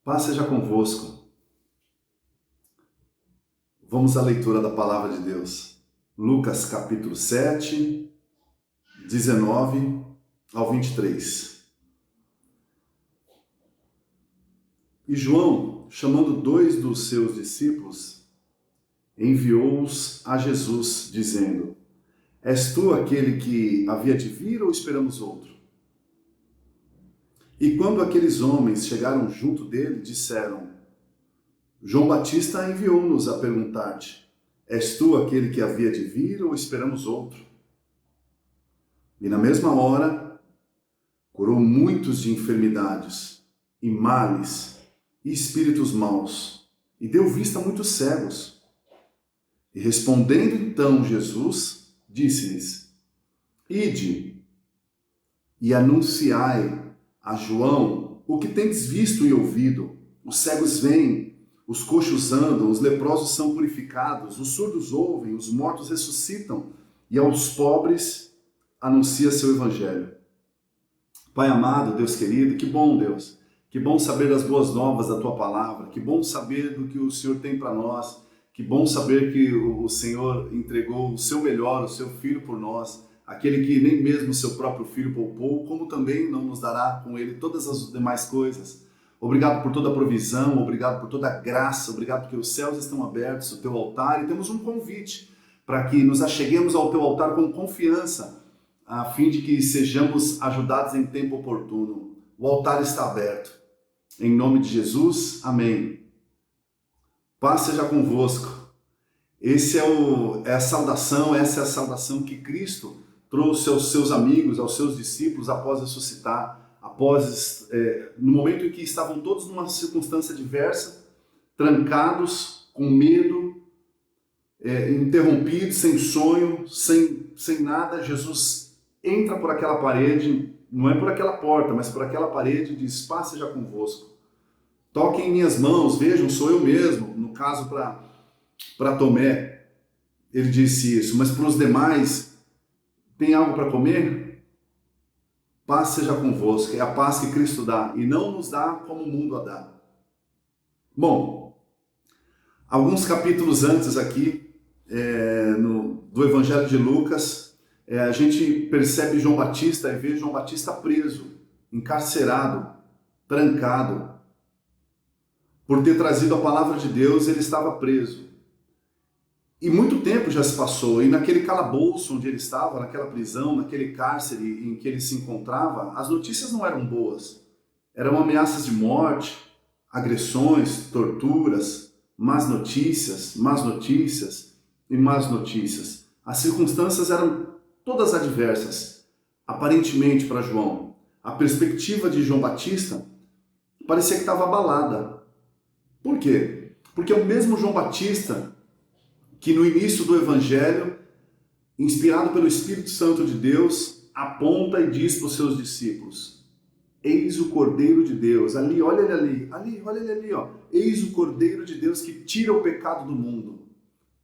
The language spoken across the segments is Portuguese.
Paz seja convosco. Vamos à leitura da palavra de Deus. Lucas capítulo 7, 19 ao 23. E João, chamando 2 dos seus discípulos, enviou-os a Jesus, dizendo: És tu aquele que havia de vir ou esperamos outro? E quando aqueles homens chegaram junto dele, disseram: João Batista enviou-nos a perguntar-te: És tu aquele que havia de vir ou esperamos outro? E na mesma hora, curou muitos de enfermidades, e males, e espíritos maus, e deu vista a muitos cegos. E respondendo então Jesus, disse-lhes: Ide e anunciai a João o que tendes visto e ouvido. Os cegos veem, os coxos andam, os leprosos são purificados, os surdos ouvem, os mortos ressuscitam, e aos pobres anuncia seu evangelho. Pai amado, Deus querido, que bom, Deus. Que bom saber das boas novas da tua palavra, que bom saber do que o Senhor tem para nós, que bom saber que o Senhor entregou o seu melhor, o seu Filho por nós, aquele que nem mesmo o seu próprio Filho poupou, como também não nos dará com ele todas as demais coisas. Obrigado por toda a provisão, obrigado por toda a graça, obrigado porque os céus estão abertos, o teu altar, e temos um convite para que nos acheguemos ao teu altar com confiança, a fim de que sejamos ajudados em tempo oportuno. O altar está aberto. Em nome de Jesus, amém. Paz seja convosco. Essa é a saudação que Cristo trouxe aos seus amigos, aos seus discípulos após ressuscitar, no momento em que estavam todos numa circunstância diversa, trancados, com medo, interrompidos, sem sonho, sem nada. Jesus entra por aquela parede, não é por aquela porta, mas por aquela parede, e diz: paz seja convosco. Toquem em minhas mãos, vejam, sou eu mesmo. No caso, para Tomé, ele disse isso. Mas para os demais, tem algo para comer? Paz seja convosco. É a paz que Cristo dá, e não nos dá como o mundo a dá. Bom, alguns capítulos antes aqui, do Evangelho de Lucas, a gente percebe João Batista e vê João Batista preso, encarcerado, trancado. Por ter trazido a palavra de Deus, ele estava preso. E muito tempo já se passou, e naquele calabouço onde ele estava, naquela prisão, naquele cárcere em que ele se encontrava, as notícias não eram boas. Eram ameaças de morte, agressões, torturas, más notícias e más notícias. As circunstâncias eram todas adversas, aparentemente, para João. A perspectiva de João Batista parecia que estava abalada. Por quê? Porque o mesmo João Batista que no início do Evangelho, inspirado pelo Espírito Santo de Deus, aponta e diz para os seus discípulos: Eis o Cordeiro de Deus. Olha ele ali, ó. Eis o Cordeiro de Deus que tira o pecado do mundo.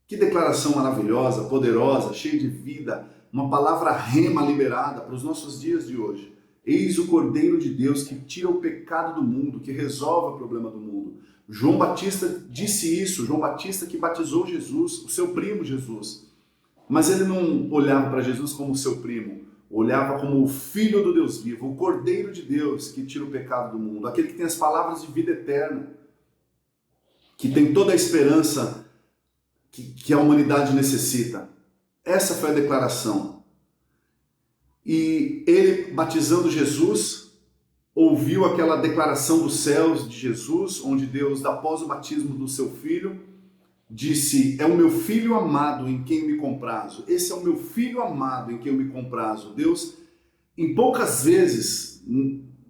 Que declaração maravilhosa, poderosa, cheia de vida, uma palavra rema liberada para os nossos dias de hoje. Eis o Cordeiro de Deus que tira o pecado do mundo, que resolve o problema do mundo. João Batista disse isso, João Batista que batizou Jesus, o seu primo Jesus. Mas ele não olhava para Jesus como seu primo, olhava como o Filho do Deus vivo, o Cordeiro de Deus que tira o pecado do mundo, aquele que tem as palavras de vida eterna, que tem toda a esperança que a humanidade necessita. Essa foi a declaração. E ele, batizando Jesus, ouviu aquela declaração dos céus de Jesus, onde Deus, após o batismo do seu filho, disse: é o meu filho amado em quem me comprazo. Esse é o meu filho amado em quem eu me comprazo. Deus, em poucas vezes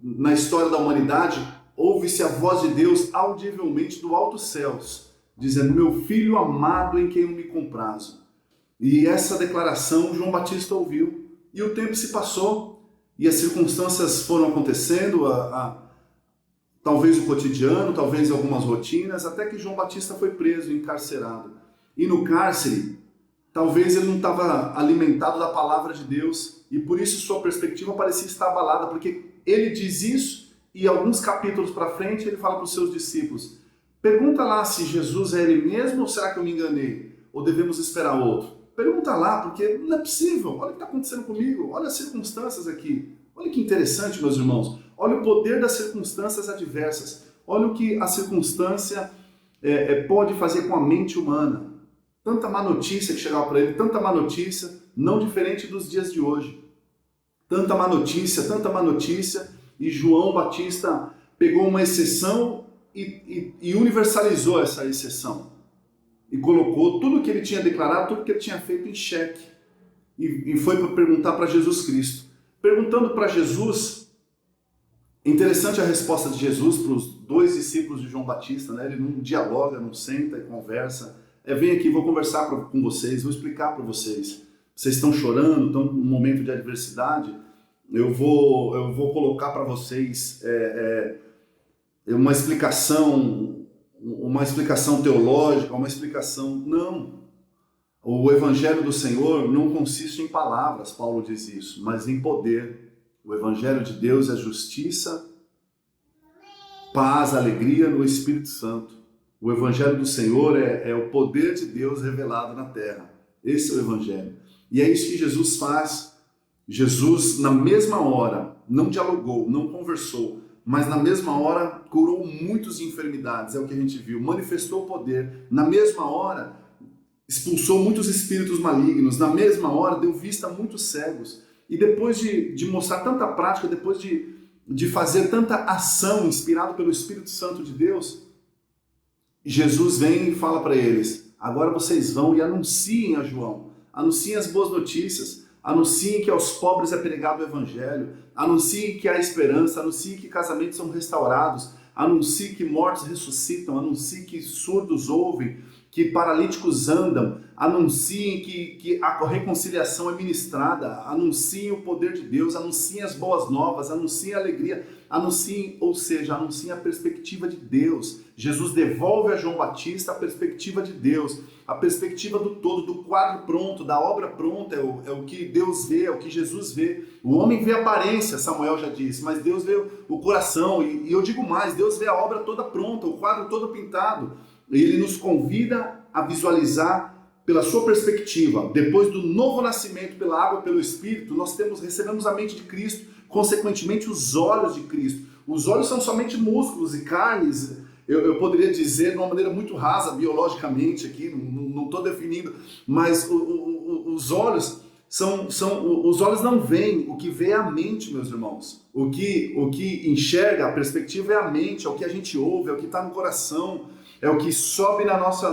na história da humanidade, ouve-se a voz de Deus audivelmente do alto céus, dizendo: meu filho amado em quem eu me comprazo. E essa declaração João Batista ouviu. E o tempo se passou, e as circunstâncias foram acontecendo, talvez o cotidiano, talvez algumas rotinas, até que João Batista foi preso, encarcerado. E no cárcere, talvez ele não estava alimentado da palavra de Deus, e por isso sua perspectiva parecia estar abalada, porque ele diz isso, e alguns capítulos para frente ele fala para os seus discípulos, pergunta lá se Jesus é ele mesmo ou será que eu me enganei? Ou devemos esperar outro? Pergunta lá, porque não é possível. Olha o que está acontecendo comigo, olha as circunstâncias aqui. Olha que interessante, meus irmãos. Olha o poder das circunstâncias adversas. Olha o que a circunstância pode fazer com a mente humana. Tanta má notícia que chegava para ele, tanta má notícia, não diferente dos dias de hoje. Tanta má notícia, e João Batista pegou uma exceção e universalizou essa exceção. E colocou tudo que ele tinha declarado, tudo que ele tinha feito em xeque. E foi para perguntar para Jesus Cristo. Perguntando para Jesus, interessante a resposta de Jesus para os 2 discípulos de João Batista, né? Ele não dialoga, não senta e conversa. Vem aqui, vou conversar com vocês, vou explicar para vocês. Vocês estão chorando, estão num momento de adversidade. Eu vou colocar para vocês uma explicação teológica, uma explicação... Não. O Evangelho do Senhor não consiste em palavras, Paulo diz isso, mas em poder. O Evangelho de Deus é justiça, paz, alegria no Espírito Santo. O Evangelho do Senhor é o poder de Deus revelado na terra. Esse é o Evangelho. E é isso que Jesus faz. Jesus, na mesma hora, não dialogou, não conversou, mas na mesma hora curou muitas enfermidades, é o que a gente viu, manifestou o poder. Na mesma hora, expulsou muitos espíritos malignos, na mesma hora deu vista a muitos cegos. E depois de mostrar tanta prática, depois de fazer tanta ação inspirado pelo Espírito Santo de Deus, Jesus vem e fala para eles, agora vocês vão e anunciem a João, anunciem as boas notícias, anunciem que aos pobres é pregado o Evangelho, anunciem que há esperança, anunciem que casamentos são restaurados, anunciem que mortos ressuscitam, anunciem que surdos ouvem, que paralíticos andam, anunciem que a reconciliação é ministrada, anunciem o poder de Deus, anunciem as boas novas, anunciem a alegria, anunciem a perspectiva de Deus. Jesus devolve a João Batista a perspectiva de Deus, a perspectiva do todo, do quadro pronto, da obra pronta, é o que Deus vê, é o que Jesus vê. O homem vê a aparência, Samuel já disse, mas Deus vê o coração, e eu digo mais, Deus vê a obra toda pronta, o quadro todo pintado. E Ele nos convida a visualizar pela sua perspectiva. Depois do novo nascimento pela água e pelo Espírito, nós recebemos a mente de Cristo, consequentemente os olhos de Cristo. Os olhos são somente músculos e carnes, eu poderia dizer de uma maneira muito rasa, biologicamente aqui, não estou definindo, mas os olhos os olhos não veem, o que vê é a mente, meus irmãos. O que enxerga, a perspectiva é a mente, é o que a gente ouve, é o que está no coração, é o que sobe na nossa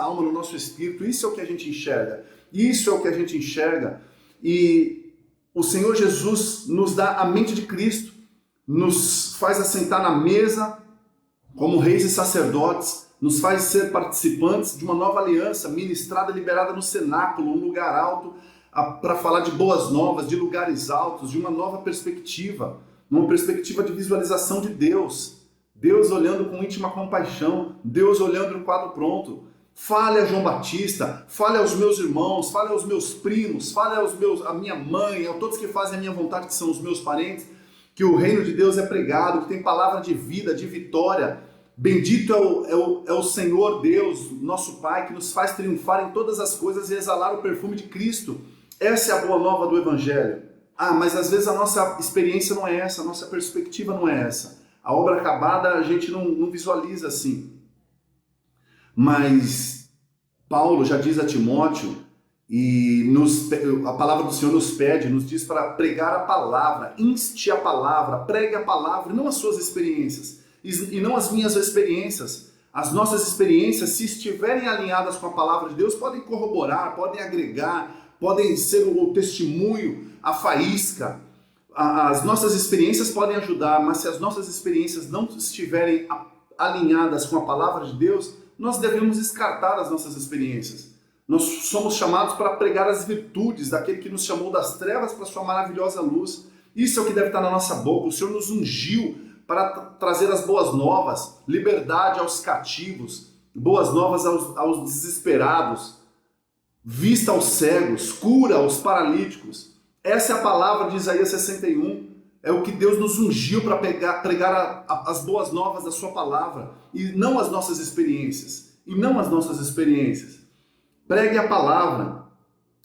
alma, no nosso espírito. Isso é o que a gente enxerga. Isso é o que a gente enxerga. E o Senhor Jesus nos dá a mente de Cristo, nos faz assentar na mesa como reis e sacerdotes, nos faz ser participantes de uma nova aliança, ministrada e liberada no cenáculo, um lugar alto, para falar de boas novas, de lugares altos, de uma nova perspectiva, uma perspectiva de visualização de Deus. Deus olhando com íntima compaixão, Deus olhando no quadro pronto. Fale a João Batista, fale aos meus irmãos, fale aos meus primos, fale a minha mãe, a todos que fazem a minha vontade, que são os meus parentes, que o reino de Deus é pregado, que tem palavra de vida, de vitória. Bendito é o Senhor Deus, nosso Pai, que nos faz triunfar em todas as coisas e exalar o perfume de Cristo. Essa é a boa nova do Evangelho. Mas às vezes a nossa experiência não é essa, a nossa perspectiva não é essa. A obra acabada a gente não visualiza assim. Mas Paulo já diz a Timóteo, e a palavra do Senhor nos pede, nos diz para pregar a palavra, inste a palavra, pregue a palavra, não as suas experiências, e não as minhas experiências. As nossas experiências, se estiverem alinhadas com a palavra de Deus, podem corroborar, podem agregar, podem ser o testemunho, a faísca. As nossas experiências podem ajudar, mas se as nossas experiências não estiverem alinhadas com a palavra de Deus, nós devemos descartar as nossas experiências. Nós somos chamados para pregar as virtudes daquele que nos chamou das trevas para a sua maravilhosa luz. Isso é o que deve estar na nossa boca. O Senhor nos ungiu para trazer as boas novas, liberdade aos cativos, boas novas aos desesperados, vista aos cegos, cura aos paralíticos. Essa é a palavra de Isaías 61. É o que Deus nos ungiu para pregar as boas novas da sua palavra, e não as nossas experiências. E não as nossas experiências. Pregue a palavra.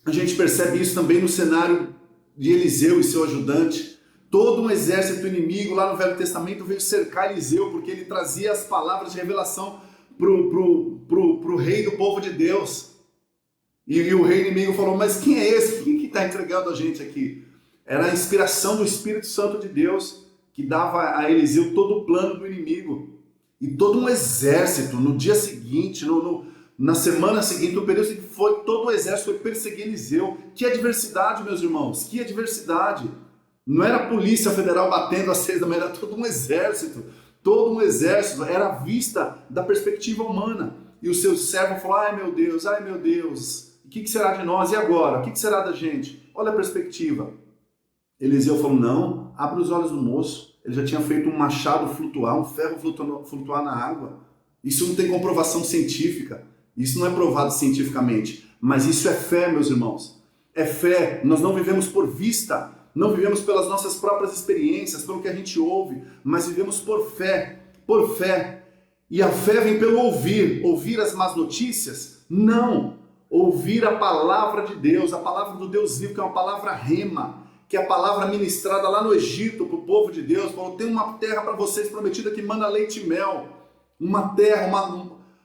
A gente percebe isso também no cenário de Eliseu e seu ajudante. Todo um exército inimigo lá no Velho Testamento veio cercar Eliseu, porque ele trazia as palavras de revelação pro rei do povo de Deus. E o rei inimigo falou, mas quem é esse? Quem que está entregando a gente aqui? Era a inspiração do Espírito Santo de Deus que dava a Eliseu todo o plano do inimigo. E todo um exército, no dia seguinte, na semana seguinte, no período seguinte, todo o exército foi perseguir Eliseu. Que adversidade, meus irmãos, que adversidade. Não era a Polícia Federal batendo às 6 da manhã, era todo um exército. Todo um exército, era a vista da perspectiva humana. E o seu servo falou, ai meu Deus, o que será de nós? E agora? O que será da gente? Olha a perspectiva. Eliseu falou, não, abre os olhos do moço. Ele já tinha feito um machado flutuar, um ferro flutuar na água. Isso não tem comprovação científica. Isso não é provado cientificamente. Mas isso é fé, meus irmãos. É fé. Nós não vivemos por vista. Não vivemos pelas nossas próprias experiências, pelo que a gente ouve. Mas vivemos por fé. Por fé. E a fé vem pelo ouvir. Ouvir as más notícias? Não. Ouvir a palavra de Deus. A palavra do Deus vivo, que é uma palavra rema. Que é a palavra ministrada lá no Egito para o povo de Deus, falou, tem uma terra para vocês prometida que manda leite e mel, uma terra,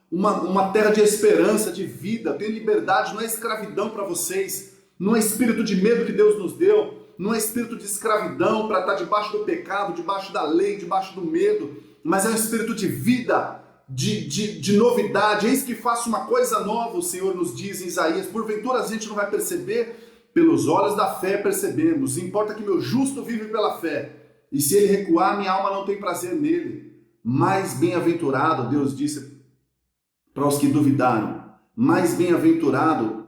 uma terra de esperança, de vida, tem liberdade, não é escravidão para vocês, não é espírito de medo que Deus nos deu, não é espírito de escravidão para estar debaixo do pecado, debaixo da lei, debaixo do medo, mas é um espírito de vida, de novidade. Eis que faço uma coisa nova, o Senhor nos diz em Isaías, porventura a gente não vai perceber. Pelos olhos da fé percebemos, importa que meu justo vive pela fé, e se ele recuar, minha alma não tem prazer nele. Mais bem-aventurado, Deus disse para os que duvidaram, mais bem-aventurado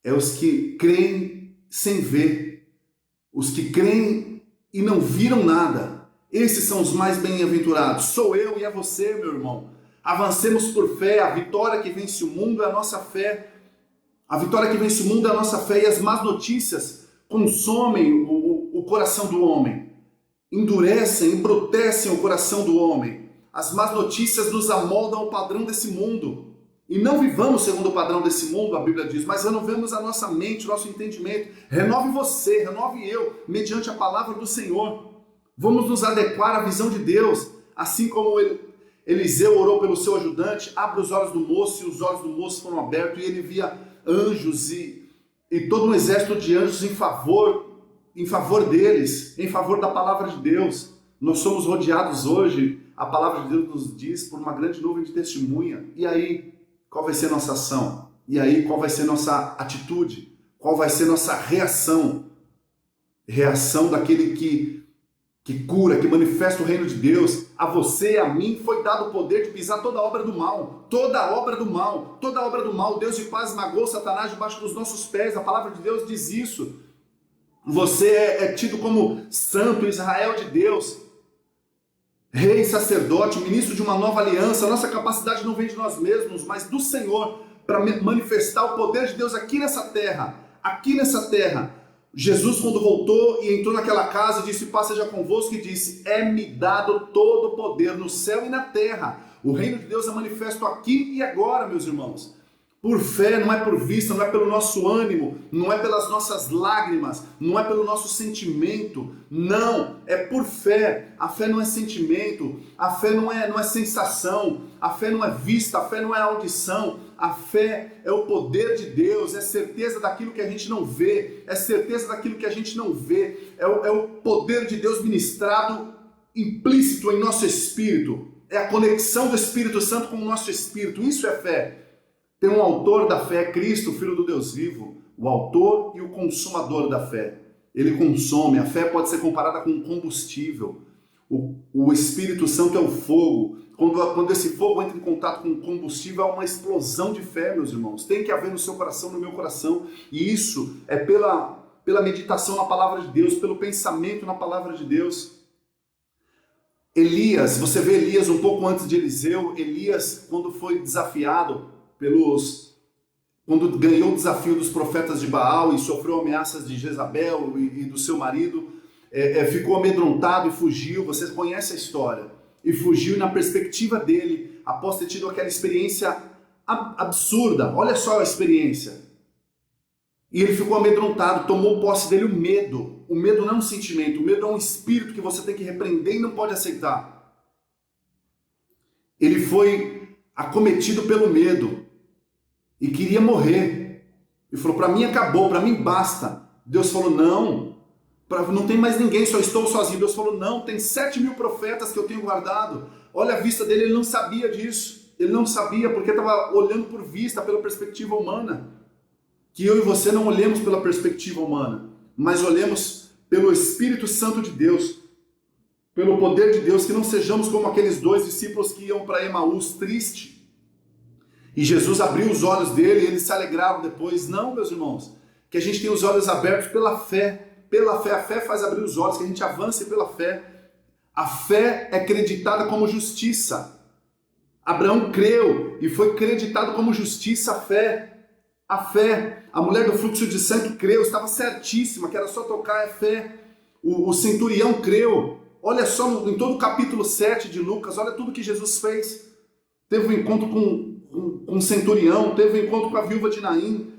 é os que creem sem ver, os que creem e não viram nada. Esses são os mais bem-aventurados. Sou eu e é você, meu irmão. Avancemos por fé, a vitória que vence o mundo é a nossa fé. A vitória que vence o mundo é a nossa fé, e as más notícias consomem o coração do homem, endurecem, embrutecem o coração do homem. As más notícias nos amoldam ao padrão desse mundo. E não vivamos segundo o padrão desse mundo, a Bíblia diz, mas renovemos a nossa mente, o nosso entendimento. Renove você, renove eu, mediante a palavra do Senhor. Vamos nos adequar à visão de Deus, assim como Eliseu orou pelo seu ajudante, abre os olhos do moço, e os olhos do moço foram abertos, e ele via anjos e todo um exército de anjos em favor deles, em favor da palavra de Deus. Nós somos rodeados hoje, a palavra de Deus nos diz, por uma grande nuvem de testemunha. E aí, qual vai ser nossa ação? E aí, qual vai ser nossa atitude? Qual vai ser nossa reação? Reação daquele que cura, que manifesta o reino de Deus. A você e a mim foi dado o poder de pisar toda a obra do mal. Toda a obra do mal. Toda a obra do mal. Deus de paz esmagou Satanás debaixo dos nossos pés. A palavra de Deus diz isso. Você é tido como santo, Israel de Deus. Rei, sacerdote, ministro de uma nova aliança. A nossa capacidade não vem de nós mesmos, mas do Senhor, para manifestar o poder de Deus aqui nessa terra. Aqui nessa terra. Jesus, quando voltou e entrou naquela casa, disse, paz seja convosco, e disse, é-me dado todo o poder no céu e na terra. O reino de Deus é manifesto aqui e agora, meus irmãos. Por fé, não é por vista, não é pelo nosso ânimo, não é pelas nossas lágrimas, não é pelo nosso sentimento, não, é por fé. A fé não é sentimento, a fé não é sensação, a fé não é vista, a fé não é audição, a fé é o poder de Deus, é certeza daquilo que a gente não vê, é certeza daquilo que a gente não vê, é o poder de Deus ministrado implícito em nosso espírito, é a conexão do Espírito Santo com o nosso espírito, isso é fé. Tem um autor da fé, Cristo, Filho do Deus vivo, o autor e o consumador da fé. Ele consome, a fé pode ser comparada com um combustível. O Espírito Santo é o fogo. Quando esse fogo entra em contato com o combustível, é uma explosão de fé, meus irmãos. Tem que haver no seu coração, no meu coração. E isso é pela meditação na palavra de Deus, pelo pensamento na palavra de Deus. Elias, você vê Elias um pouco antes de Eliseu. Elias, quando foi desafiado quando ganhou o desafio dos profetas de Baal e sofreu ameaças de Jezabel e do seu marido, ficou amedrontado e fugiu. Você conhece a história. E fugiu, e na perspectiva dele, após ter tido aquela experiência absurda, olha só a experiência. E ele ficou amedrontado, tomou posse dele o medo. O medo não é um sentimento, o medo é um espírito que você tem que repreender e não pode aceitar. Ele foi acometido pelo medo e queria morrer. E falou, para mim acabou, para mim basta. Deus falou, não tem mais ninguém, só estou sozinho. Deus falou, não, tem 7.000 profetas que eu tenho guardado. Olha a vista dele, ele não sabia disso. Ele não sabia porque estava olhando por vista, pela perspectiva humana. Que eu e você não olhemos pela perspectiva humana, mas olhemos pelo Espírito Santo de Deus, pelo poder de Deus, que não sejamos como aqueles 2 discípulos que iam para Emaús triste. E Jesus abriu os olhos dele e eles se alegraram depois. Não, meus irmãos, que a gente tenha os olhos abertos pela fé. Pela fé, a fé faz abrir os olhos, que a gente avance pela fé. A fé é creditada como justiça. Abraão creu e foi creditado como justiça a fé. A fé, a mulher do fluxo de sangue creu, estava certíssima, que era só tocar a fé. O centurião creu. Olha só, em todo o capítulo 7 de Lucas, olha tudo que Jesus fez. Teve um encontro com um centurião, teve um encontro com a viúva de Naim,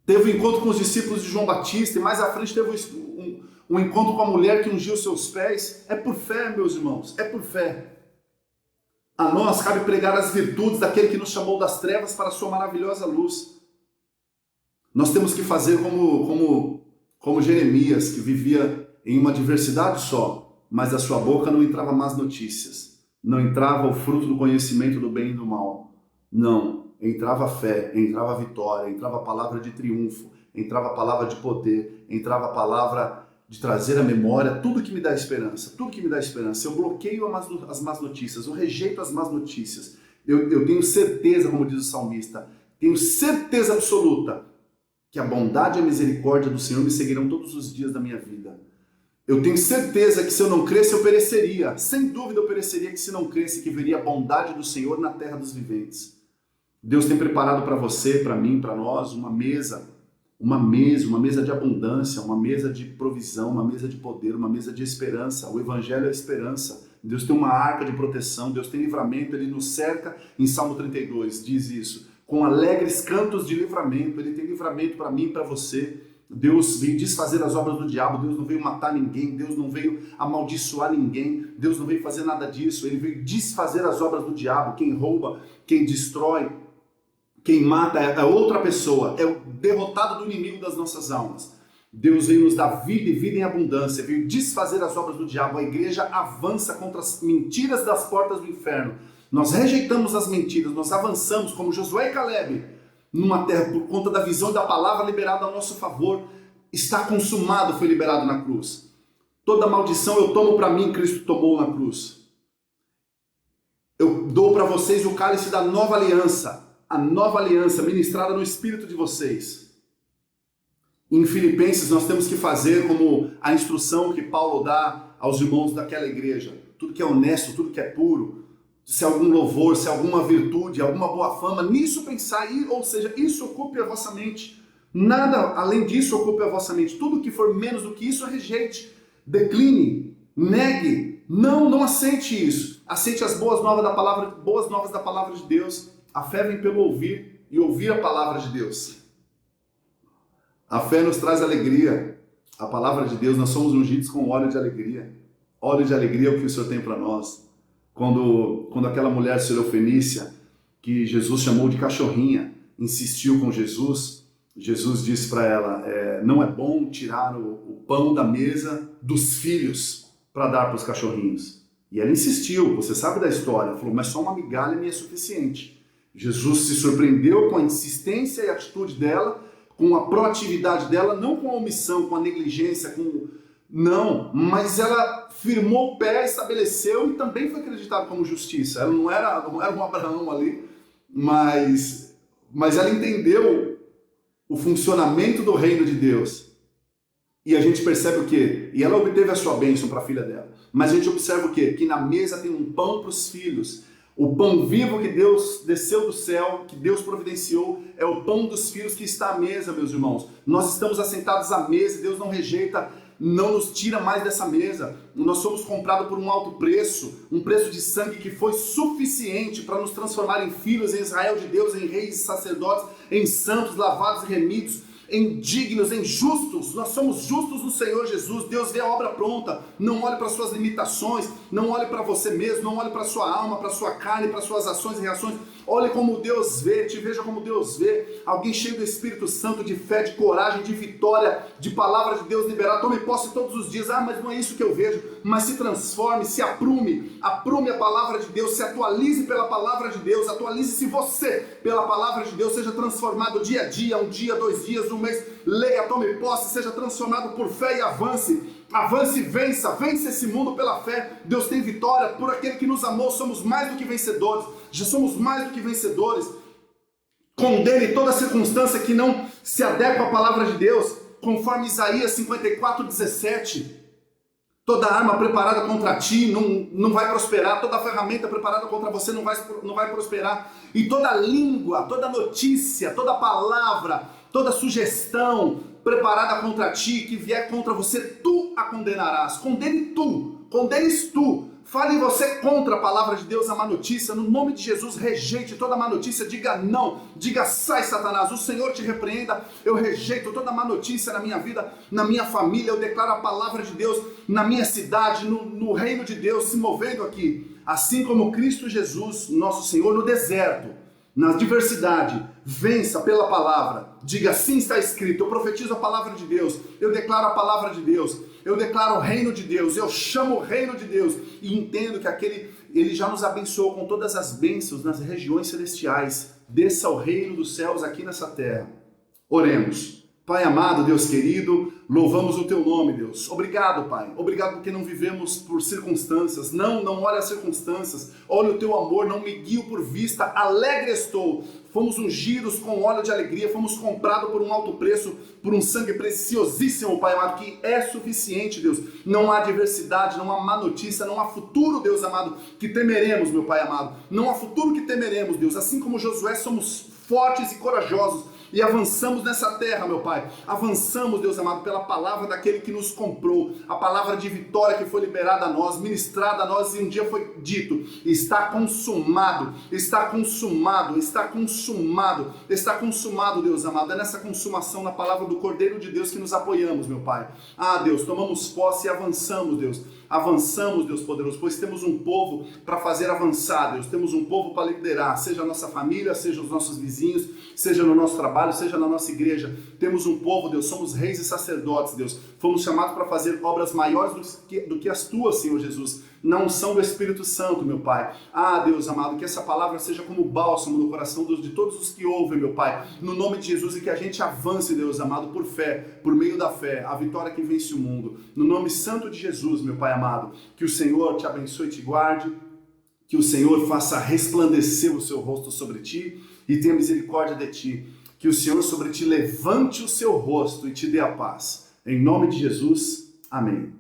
teve um encontro com os discípulos de João Batista, e mais à frente teve um encontro com a mulher que ungiu seus pés. É por fé, meus irmãos, é por fé. A nós cabe pregar as virtudes daquele que nos chamou das trevas para a sua maravilhosa luz. Nós temos que fazer como Jeremias, que vivia em uma diversidade só, mas da sua boca não entrava más notícias, não entrava o fruto do conhecimento do bem e do mal. Não, entrava a fé, entrava a vitória, entrava a palavra de triunfo, entrava a palavra de poder, entrava a palavra de trazer à memória tudo que me dá esperança, tudo que me dá esperança. Eu bloqueio as más notícias, eu rejeito as más notícias. Eu tenho certeza, como diz o salmista, tenho certeza absoluta que a bondade e a misericórdia do Senhor me seguirão todos os dias da minha vida. Eu tenho certeza que se eu não cresce, eu pereceria. Sem dúvida eu pereceria que se não cresce, que veria a bondade do Senhor na terra dos viventes. Deus tem preparado para você, para mim, para nós, uma mesa de abundância, uma mesa de provisão, uma mesa de poder, uma mesa de esperança. O Evangelho é a esperança. Deus tem uma arca de proteção, Deus tem livramento, Ele nos cerca, em Salmo 32, diz isso, com alegres cantos de livramento. Ele tem livramento para mim e para você. Deus veio desfazer as obras do diabo, Deus não veio matar ninguém, Deus não veio amaldiçoar ninguém, Deus não veio fazer nada disso, Ele veio desfazer as obras do diabo. Quem rouba, quem destrói, quem mata é outra pessoa, é o derrotado do inimigo das nossas almas. Deus veio nos dar vida e vida em abundância, veio desfazer as obras do diabo. A igreja avança contra as mentiras das portas do inferno. Nós rejeitamos as mentiras, nós avançamos como Josué e Caleb numa terra por conta da visão e da palavra liberada ao nosso favor. Está consumado, foi liberado na cruz. Toda maldição eu tomo para mim, Cristo tomou na cruz. Eu dou para vocês o cálice da nova aliança. A nova aliança ministrada no espírito de vocês. Em Filipenses nós temos que fazer como a instrução que Paulo dá aos irmãos daquela igreja. Tudo que é honesto, tudo que é puro, se algum louvor, se alguma virtude, alguma boa fama, nisso pensar, ou seja, isso ocupe a vossa mente. Nada além disso ocupe a vossa mente. Tudo que for menos do que isso, rejeite, decline, negue, não aceite isso. Aceite as boas novas da palavra de Deus. A fé vem pelo ouvir e ouvir a palavra de Deus. A fé nos traz alegria. A palavra de Deus, nós somos ungidos com óleo de alegria. Óleo de alegria é o que o Senhor tem para nós. Quando aquela mulher sirofenícia, que Jesus chamou de cachorrinha, insistiu com Jesus, Jesus disse para ela, não é bom tirar o pão da mesa dos filhos para dar para os cachorrinhos. E ela insistiu, você sabe da história, falou, mas só uma migalha me é suficiente. Jesus se surpreendeu com a insistência e a atitude dela, com a proatividade dela, não com a omissão, com a negligência, não, mas ela firmou o pé, estabeleceu e também foi acreditada como justiça. Ela não era um Abraão ali, mas ela entendeu o funcionamento do reino de Deus. E a gente percebe o quê? E ela obteve a sua bênção para a filha dela. Mas a gente observa o quê? Que na mesa tem um pão para os filhos. O pão vivo que Deus desceu do céu, que Deus providenciou, é o pão dos filhos que está à mesa, meus irmãos. Nós estamos assentados à mesa e Deus não rejeita não nos tira mais dessa mesa. Nós somos comprados por um alto preço, um preço de sangue que foi suficiente para nos transformar em filhos, em Israel de Deus, em reis e sacerdotes, em santos, lavados e remidos, em dignos, em justos. Nós somos justos no Senhor Jesus. Deus vê a obra pronta. Não olhe para suas limitações, não olhe para você mesmo, não olhe para sua alma, para sua carne, para suas ações e reações. Olhe como Deus vê, te veja como Deus vê. Alguém cheio do Espírito Santo, de fé, de coragem, de vitória, de palavra de Deus liberada. Tome posse todos os dias. Mas não é isso que eu vejo. Mas se transforme, se aprume a palavra de Deus, se atualize pela palavra de Deus, atualize-se você pela palavra de Deus, seja transformado dia a dia, um dia, 2 dias, um mês. Leia, tome posse, seja transformado por fé e avance. Avance e vença esse mundo pela fé. Deus tem vitória por aquele que nos amou. Somos mais do que vencedores. Já somos mais do que vencedores. Condene toda circunstância que não se adequa à palavra de Deus, conforme Isaías 54:17. Toda arma preparada contra ti não vai prosperar. Toda ferramenta preparada contra você não vai prosperar. E toda língua, toda notícia, toda palavra, toda sugestão preparada contra ti, que vier contra você, tu a condenarás. Condene tu, condenes tu. Fale você contra a palavra de Deus, a má notícia. No nome de Jesus, rejeite toda má notícia. Diga não, diga sai, Satanás. O Senhor te repreenda. Eu rejeito toda má notícia na minha vida, na minha família. Eu declaro a palavra de Deus na minha cidade, no reino de Deus, se movendo aqui. Assim como Cristo Jesus, nosso Senhor, no deserto, na diversidade, vença pela palavra. Diga assim está escrito. Eu profetizo a palavra de Deus. Eu declaro a palavra de Deus. Eu declaro o reino de Deus. Eu chamo o reino de Deus. E entendo que Ele já nos abençoou com todas as bênçãos nas regiões celestiais. Desça o reino dos céus aqui nessa terra. Oremos. Pai amado, Deus querido, louvamos o Teu nome, Deus. Obrigado, Pai. Obrigado porque não vivemos por circunstâncias. Não olhe as circunstâncias. Olhe o Teu amor, não me guio por vista. Alegre estou. Fomos ungidos com óleo de alegria. Fomos comprados por um alto preço, por um sangue preciosíssimo, Pai amado, que é suficiente, Deus. Não há adversidade, não há má notícia, não há futuro, Deus amado, que temeremos, meu Pai amado. Não há futuro que temeremos, Deus. Assim como Josué, somos fortes e corajosos. E avançamos nessa terra, meu Pai. Avançamos, Deus amado, pela palavra daquele que nos comprou. A palavra de vitória que foi liberada a nós, ministrada a nós, e um dia foi dito: está consumado, está consumado, está consumado, está consumado, Deus amado. É nessa consumação, na palavra do Cordeiro de Deus, que nos apoiamos, meu Pai. Deus, tomamos posse e avançamos, Deus. Avançamos, Deus poderoso, pois temos um povo para fazer avançar, Deus. Temos um povo para liderar, seja a nossa família, seja os nossos vizinhos, seja no nosso trabalho, seja na nossa igreja. Temos um povo, Deus, somos reis e sacerdotes, Deus. Fomos chamados para fazer obras maiores do que as tuas, Senhor Jesus. Na unção do Espírito Santo, meu Pai. Deus amado, que essa palavra seja como bálsamo no coração de todos os que ouvem, meu Pai. No nome de Jesus, e que a gente avance, Deus amado, por fé, por meio da fé, a vitória que vence o mundo. No nome santo de Jesus, meu Pai amado, que o Senhor te abençoe e te guarde, que o Senhor faça resplandecer o seu rosto sobre ti e tenha misericórdia de ti. Que o Senhor sobre ti levante o seu rosto e te dê a paz. Em nome de Jesus, amém.